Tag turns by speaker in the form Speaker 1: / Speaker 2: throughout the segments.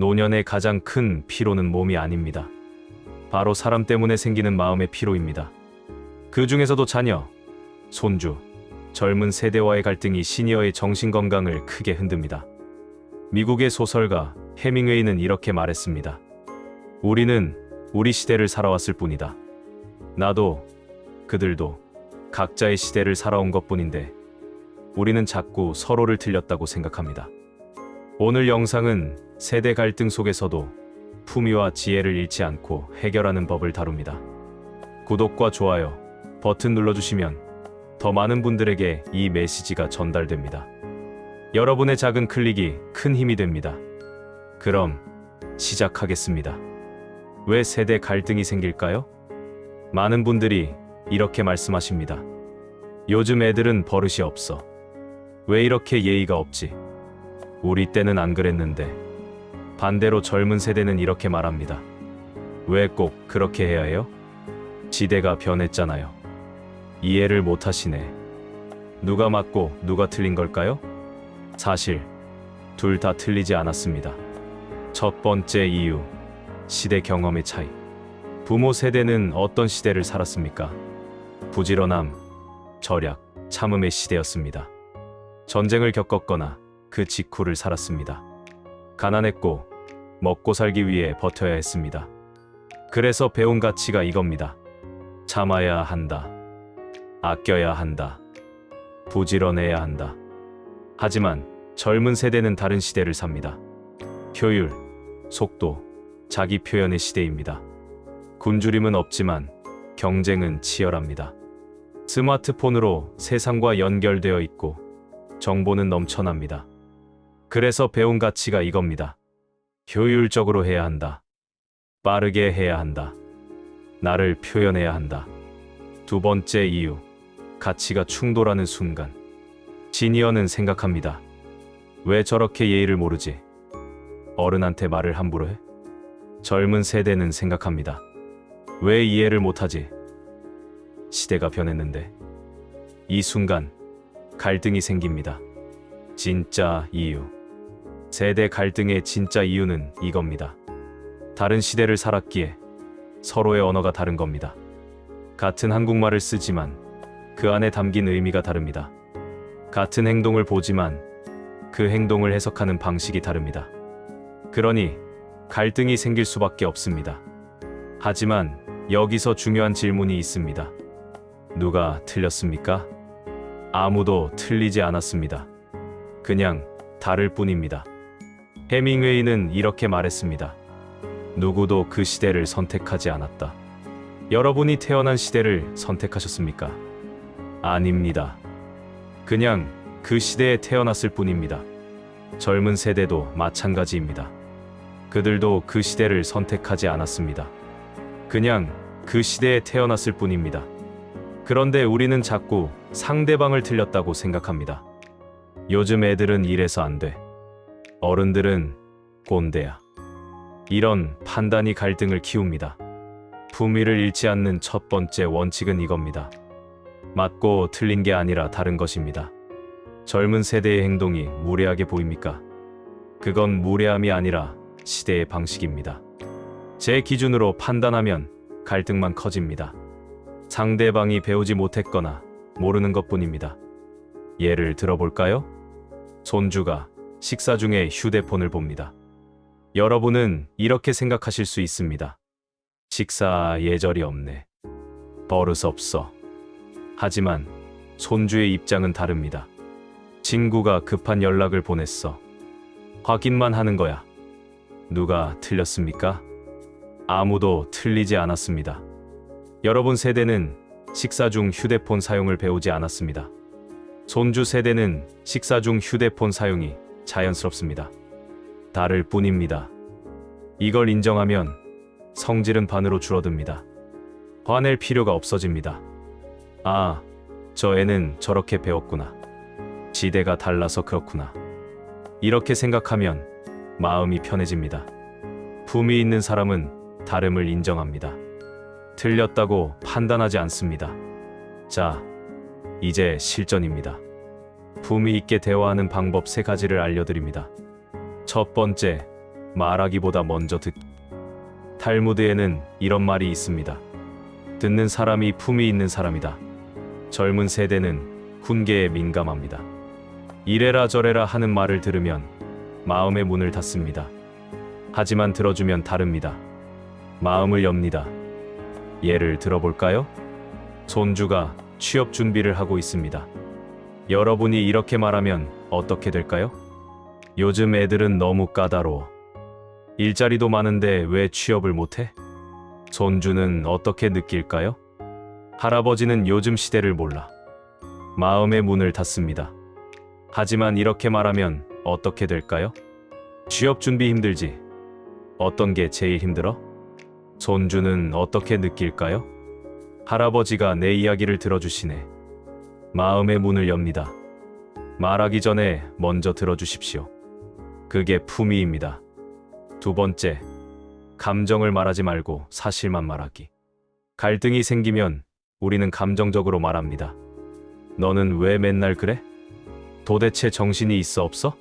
Speaker 1: 노년의 가장 큰 피로는 몸이 아닙니다. 바로 사람 때문에 생기는 마음의 피로입니다. 그 중에서도 자녀, 손주, 젊은 세대와의 갈등이 시니어의 정신건강을 크게 흔듭니다. 미국의 소설가 해밍웨이는 이렇게 말했습니다. 우리는 우리 시대를 살아왔을 뿐이다. 나도, 그들도 각자의 시대를 살아온 것뿐인데 우리는 자꾸 서로를 틀렸다고 생각합니다. 오늘 영상은 세대 갈등 속에서도 품위와 지혜를 잃지 않고 해결하는 법을 다룹니다. 구독과 좋아요 버튼 눌러주시면 더 많은 분들에게 이 메시지가 전달됩니다. 여러분의 작은 클릭이 큰 힘이 됩니다. 그럼 시작하겠습니다. 왜 세대 갈등이 생길까요? 많은 분들이 이렇게 말씀하십니다. 요즘 애들은 버릇이 없어. 왜 이렇게 예의가 없지? 우리 때는 안 그랬는데. 반대로 젊은 세대는 이렇게 말합니다. 왜 꼭 그렇게 해야 해요? 시대가 변했잖아요. 이해를 못하시네. 누가 맞고 누가 틀린 걸까요? 사실 둘 다 틀리지 않았습니다. 첫 번째 이유, 시대 경험의 차이. 부모 세대는 어떤 시대를 살았습니까? 부지런함, 절약, 참음의 시대였습니다. 전쟁을 겪었거나 그 직후를 살았습니다. 가난했고 먹고 살기 위해 버텨야 했습니다. 그래서 배운 가치가 이겁니다. 참아야 한다. 아껴야 한다. 부지런해야 한다. 하지만 젊은 세대는 다른 시대를 삽니다. 효율, 속도, 자기 표현의 시대입니다. 굶주림은 없지만 경쟁은 치열합니다. 스마트폰으로 세상과 연결되어 있고 정보는 넘쳐납니다. 그래서 배운 가치가 이겁니다. 효율적으로 해야 한다. 빠르게 해야 한다. 나를 표현해야 한다. 두 번째 이유, 가치가 충돌하는 순간. 시니어는 생각합니다. 왜 저렇게 예의를 모르지? 어른한테 말을 함부로 해? 젊은 세대는 생각합니다. 왜 이해를 못하지? 시대가 변했는데. 이 순간 갈등이 생깁니다. 진짜 이유. 세대 갈등의 진짜 이유는 이겁니다. 다른 시대를 살았기에 서로의 언어가 다른 겁니다. 같은 한국말을 쓰지만 그 안에 담긴 의미가 다릅니다. 같은 행동을 보지만 그 행동을 해석하는 방식이 다릅니다. 그러니 갈등이 생길 수밖에 없습니다. 하지만 여기서 중요한 질문이 있습니다. 누가 틀렸습니까? 아무도 틀리지 않았습니다. 그냥 다를 뿐입니다. 해밍웨이는 이렇게 말했습니다. 누구도 그 시대를 선택하지 않았다. 여러분이 태어난 시대를 선택하셨습니까? 아닙니다. 그냥 그 시대에 태어났을 뿐입니다. 젊은 세대도 마찬가지입니다. 그들도 그 시대를 선택하지 않았습니다. 그냥 그 시대에 태어났을 뿐입니다. 그런데 우리는 자꾸 상대방을 틀렸다고 생각합니다. 요즘 애들은 이래서 안 돼. 어른들은 꼰대야. 이런 판단이 갈등을 키웁니다. 품위를 잃지 않는 첫 번째 원칙은 이겁니다. 맞고 틀린 게 아니라 다른 것입니다. 젊은 세대의 행동이 무례하게 보입니까? 그건 무례함이 아니라 시대의 방식입니다. 제 기준으로 판단하면 갈등만 커집니다. 상대방이 배우지 못했거나 모르는 것뿐입니다. 예를 들어볼까요? 손주가 식사 중에 휴대폰을 봅니다. 여러분은 이렇게 생각하실 수 있습니다. 식사 예절이 없네. 버릇 없어. 하지만 손주의 입장은 다릅니다. 친구가 급한 연락을 보냈어. 확인만 하는 거야. 누가 틀렸습니까? 아무도 틀리지 않았습니다. 여러분 세대는 식사 중 휴대폰 사용을 배우지 않았습니다. 손주 세대는 식사 중 휴대폰 사용이 자연스럽습니다. 다를 뿐입니다. 이걸 인정하면 성질은 반으로 줄어듭니다. 화낼 필요가 없어집니다. 아, 저 애는 저렇게 배웠구나. 시대가 달라서 그렇구나. 이렇게 생각하면 마음이 편해집니다. 품위 있는 사람은 다름을 인정합니다. 틀렸다고 판단하지 않습니다. 자, 이제 실전입니다. 품위 있게 대화하는 방법 3가지를 알려드립니다. 첫 번째, 말하기보다 먼저 듣. 탈무드에는 이런 말이 있습니다. 듣는 사람이 품이 있는 사람이다. 젊은 세대는 훈계에 민감합니다. 이래라 저래라 하는 말을 들으면 마음의 문을 닫습니다. 하지만 들어주면 다릅니다. 마음을 엽니다. 예를 들어볼까요? 손주가 취업 준비를 하고 있습니다. 여러분이 이렇게 말하면 어떻게 될까요? 요즘 애들은 너무 까다로워. 일자리도 많은데 왜 취업을 못해? 손주는 어떻게 느낄까요? 할아버지는 요즘 시대를 몰라. 마음의 문을 닫습니다. 하지만 이렇게 말하면 어떻게 될까요? 취업 준비 힘들지. 어떤 게 제일 힘들어? 손주는 어떻게 느낄까요? 할아버지가 내 이야기를 들어주시네. 마음의 문을 엽니다. 말하기 전에 먼저 들어주십시오. 그게 품위입니다. 두 번째, 감정을 말하지 말고 사실만 말하기. 갈등이 생기면 우리는 감정적으로 말합니다. 너는 왜 맨날 그래? 도대체 정신이 있어 없어?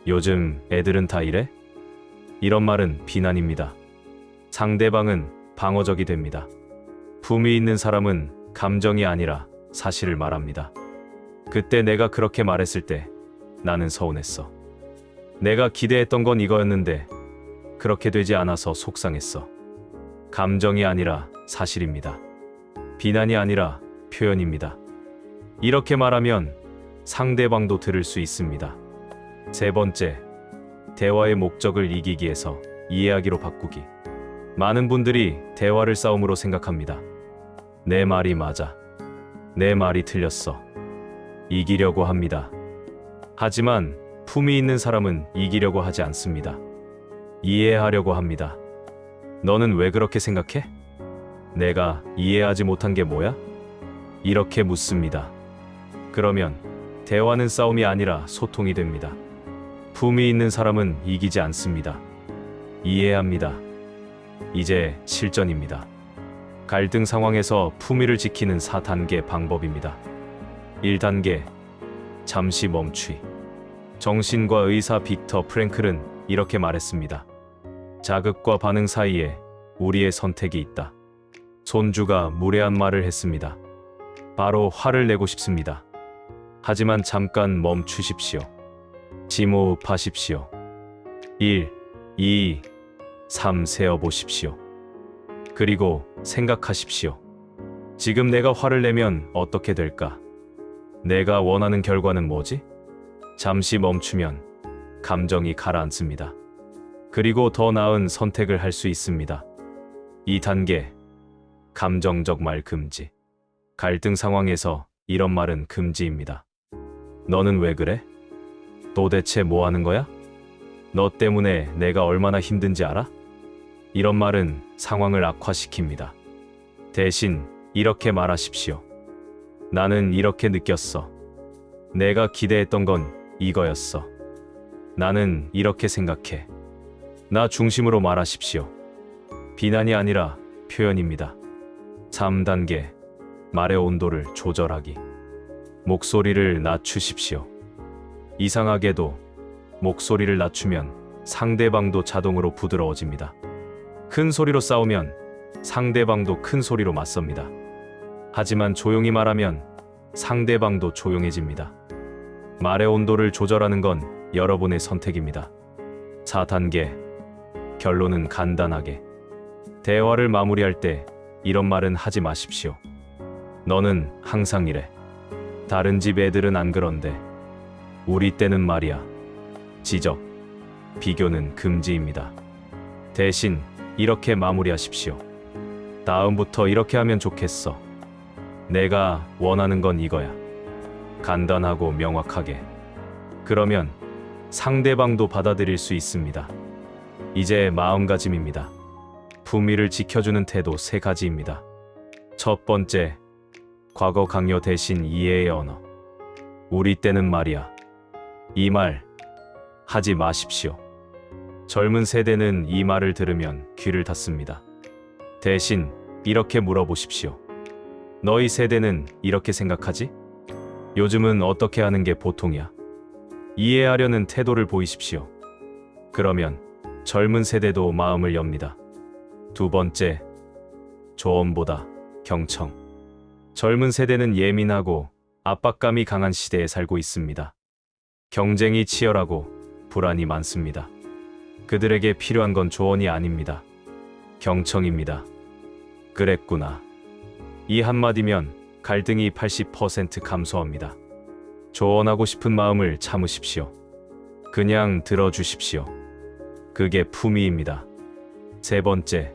Speaker 1: 요즘 애들은 다 이래? 이런 말은 비난입니다. 상대방은 방어적이 됩니다. 품위 있는 사람은 감정이 아니라 사실을 말합니다. 그때 내가 그렇게 말했을 때 나는 서운했어. 내가 기대했던 건 이거였는데 그렇게 되지 않아서 속상했어. 감정이 아니라 사실입니다. 비난이 아니라 표현입니다. 이렇게 말하면 상대방도 들을 수 있습니다. 세 번째, 대화의 목적을 이기기 위해서 이해하기로 바꾸기. 많은 분들이 대화를 싸움으로 생각합니다. 내 말이 맞아. 내 말이 틀렸어. 이기려고 합니다. 하지만 품위 있는 사람은 이기려고 하지 않습니다. 이해하려고 합니다. 너는 왜 그렇게 생각해? 내가 이해하지 못한 게 뭐야? 이렇게 묻습니다. 그러면 대화는 싸움이 아니라 소통이 됩니다. 품위 있는 사람은 이기지 않습니다. 이해합니다. 이제 실전입니다. 갈등 상황에서 품위를 지키는 4단계 방법입니다. 1단계, 잠시 멈추기. 정신과 의사 빅터 프랭클은 이렇게 말했습니다. 자극과 반응 사이에 우리의 선택이 있다. 손주가 무례한 말을 했습니다. 바로 화를 내고 싶습니다. 하지만 잠깐 멈추십시오. 심호흡하십시오. 1, 2, 3 세어보십시오. 그리고 생각하십시오. 지금 내가 화를 내면 어떻게 될까? 내가 원하는 결과는 뭐지? 잠시 멈추면 감정이 가라앉습니다. 그리고 더 나은 선택을 할 수 있습니다. 2단계, 감정적 말 금지. 갈등 상황에서 이런 말은 금지입니다. 너는 왜 그래? 도대체 뭐 하는 거야? 너 때문에 내가 얼마나 힘든지 알아? 이런 말은 상황을 악화시킵니다. 대신 이렇게 말하십시오. 나는 이렇게 느꼈어. 내가 기대했던 건 이거였어. 나는 이렇게 생각해. 나 중심으로 말하십시오. 비난이 아니라 표현입니다. 3단계, 말의 온도를 조절하기. 목소리를 낮추십시오. 이상하게도 목소리를 낮추면 상대방도 자동으로 부드러워집니다. 큰 소리로 싸우면 상대방도 큰 소리로 맞섭니다. 하지만 조용히 말하면 상대방도 조용해집니다. 말의 온도를 조절하는 건 여러분의 선택입니다. 4단계, 결론은 간단하게. 대화를 마무리할 때 이런 말은 하지 마십시오. 너는 항상 이래. 다른 집 애들은 안 그런데. 우리 때는 말이야. 지적, 비교는 금지입니다. 대신 이렇게 마무리하십시오. 다음부터 이렇게 하면 좋겠어. 내가 원하는 건 이거야. 간단하고 명확하게. 그러면 상대방도 받아들일 수 있습니다. 이제 마음가짐입니다. 품위를 지켜주는 태도 3가지입니다. 첫 번째, 과거 강요 대신 이해의 언어. 우리 때는 말이야. 이 말 하지 마십시오. 젊은 세대는 이 말을 들으면 귀를 닫습니다. 대신 이렇게 물어보십시오. 너희 세대는 이렇게 생각하지? 요즘은 어떻게 하는 게 보통이야? 이해하려는 태도를 보이십시오. 그러면 젊은 세대도 마음을 엽니다. 두 번째, 조언보다 경청. 젊은 세대는 예민하고 압박감이 강한 시대에 살고 있습니다. 경쟁이 치열하고 불안이 많습니다. 그들에게 필요한 건 조언이 아닙니다. 경청입니다. 그랬구나. 이 한마디면 갈등이 80% 감소합니다. 조언하고 싶은 마음을 참으십시오. 그냥 들어주십시오. 그게 품위입니다. 세 번째,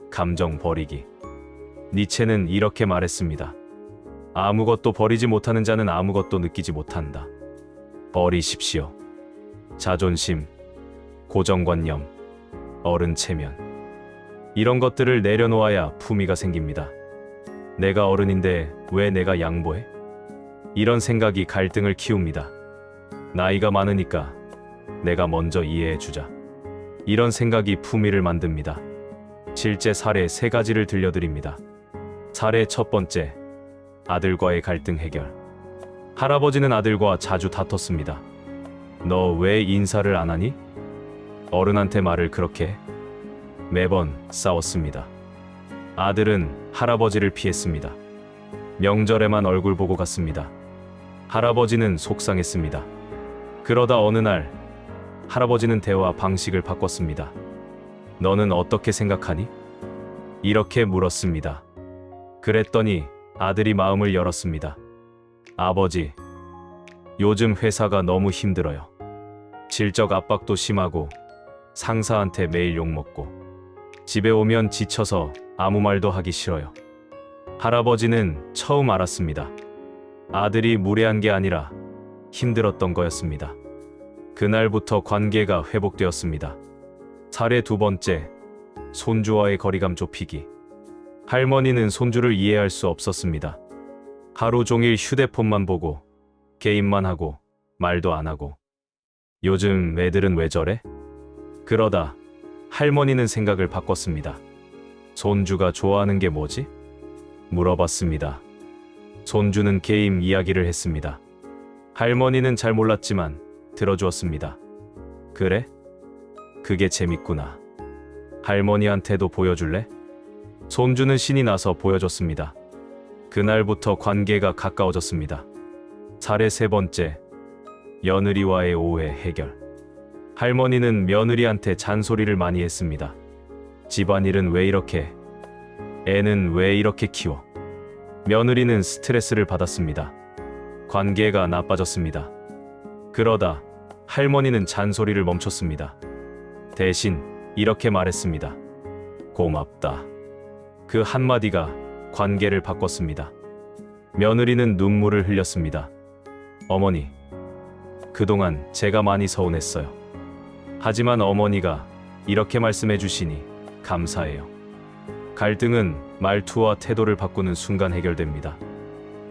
Speaker 1: 감정 버리기. 니체는 이렇게 말했습니다. 아무것도 버리지 못하는 자는 아무것도 느끼지 못한다. 버리십시오. 자존심, 고정관념, 어른 체면. 이런 것들을 내려놓아야 품위가 생깁니다. 내가 어른인데 왜 내가 양보해? 이런 생각이 갈등을 키웁니다. 나이가 많으니까 내가 먼저 이해해주자. 이런 생각이 품위를 만듭니다. 실제 사례 3가지를 들려드립니다. 사례 첫 번째, 아들과의 갈등 해결. 할아버지는 아들과 자주 다퉜습니다. 너 왜 인사를 안 하니? 어른한테 말을 그렇게 해? 매번 싸웠습니다. 아들은 할아버지를 피했습니다. 명절에만 얼굴 보고 갔습니다. 할아버지는 속상했습니다. 그러다 어느 날 할아버지는 대화 방식을 바꿨습니다. 너는 어떻게 생각하니? 이렇게 물었습니다. 그랬더니 아들이 마음을 열었습니다. 아버지, 요즘 회사가 너무 힘들어요. 질적 압박도 심하고 상사한테 매일 욕먹고 집에 오면 지쳐서 아무 말도 하기 싫어요. 할아버지는 처음 알았습니다. 아들이 무례한 게 아니라 힘들었던 거였습니다. 그날부터 관계가 회복되었습니다. 사례 두 번째, 손주와의 거리감 좁히기. 할머니는 손주를 이해할 수 없었습니다. 하루 종일 휴대폰만 보고 게임만 하고 말도 안 하고. 요즘 애들은 왜 저래? 그러다 할머니는 생각을 바꿨습니다. 손주가 좋아하는 게 뭐지? 물어봤습니다. 손주는 게임 이야기를 했습니다. 할머니는 잘 몰랐지만 들어주었습니다. 그래? 그게 재밌구나. 할머니한테도 보여줄래? 손주는 신이 나서 보여줬습니다. 그날부터 관계가 가까워졌습니다. 사례 세 번째, 며느리와의 오해 해결. 할머니는 며느리한테 잔소리를 많이 했습니다. 집안일은 왜 이렇게 해? 애는 왜 이렇게 키워? 며느리는 스트레스를 받았습니다. 관계가 나빠졌습니다. 그러다 할머니는 잔소리를 멈췄습니다. 대신 이렇게 말했습니다. 고맙다. 그 한마디가 관계를 바꿨습니다. 며느리는 눈물을 흘렸습니다. 어머니, 그동안 제가 많이 서운했어요. 하지만 어머니가 이렇게 말씀해 주시니 감사해요. 갈등은 말투와 태도를 바꾸는 순간 해결됩니다.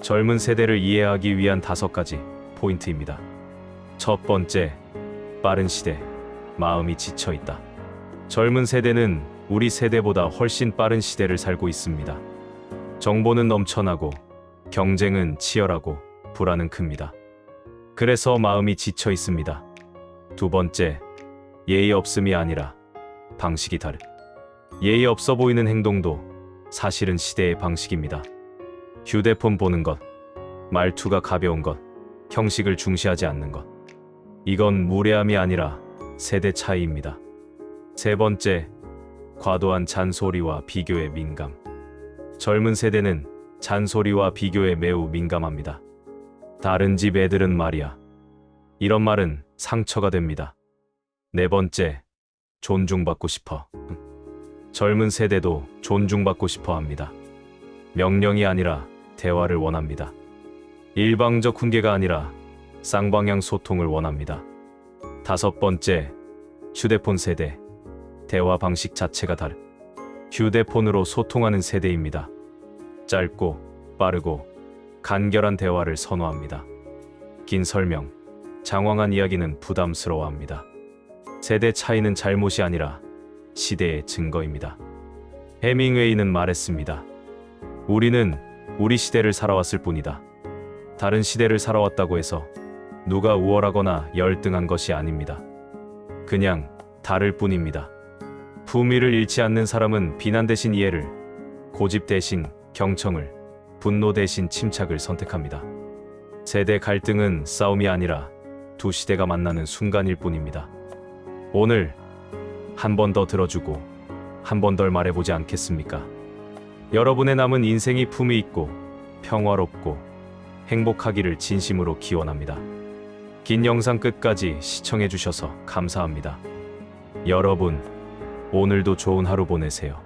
Speaker 1: 젊은 세대를 이해하기 위한 5가지 포인트입니다. 첫 번째, 빠른 시대, 마음이 지쳐 있다. 젊은 세대는 우리 세대보다 훨씬 빠른 시대를 살고 있습니다. 정보는 넘쳐나고 경쟁은 치열하고 불안은 큽니다. 그래서 마음이 지쳐 있습니다. 두 번째, 예의 없음이 아니라 방식이 다르. 예의 없어 보이는 행동도 사실은 시대의 방식입니다. 휴대폰 보는 것, 말투가 가벼운 것, 형식을 중시하지 않는 것. 이건 무례함이 아니라 세대 차이입니다. 세 번째, 과도한 잔소리와 비교에 민감. 젊은 세대는 잔소리와 비교에 매우 민감합니다. 다른 집 애들은 말이야. 이런 말은 상처가 됩니다. 네 번째, 존중받고 싶어. 젊은 세대도 존중받고 싶어 합니다. 명령이 아니라 대화를 원합니다. 일방적 훈계가 아니라 쌍방향 소통을 원합니다. 다섯 번째, 휴대폰 세대. 대화 방식 자체가 다르. 휴대폰으로 소통하는 세대입니다. 짧고 빠르고 간결한 대화를 선호합니다. 긴 설명, 장황한 이야기는 부담스러워합니다. 세대 차이는 잘못이 아니라 시대의 증거입니다. 해밍웨이는 말했습니다. 우리는 우리 시대를 살아왔을 뿐이다. 다른 시대를 살아왔다고 해서 누가 우월하거나 열등한 것이 아닙니다. 그냥 다를 뿐입니다. 품위를 잃지 않는 사람은 비난 대신 이해를, 고집 대신 경청을, 분노 대신 침착을 선택합니다. 세대 갈등은 싸움이 아니라 두 시대가 만나는 순간일 뿐입니다. 오늘 한 번 더 들어주고 한 번 더 말해보지 않겠습니까? 여러분의 남은 인생이 품위 있고 평화롭고 행복하기를 진심으로 기원합니다. 긴 영상 끝까지 시청해주셔서 감사합니다. 여러분, 오늘도 좋은 하루 보내세요.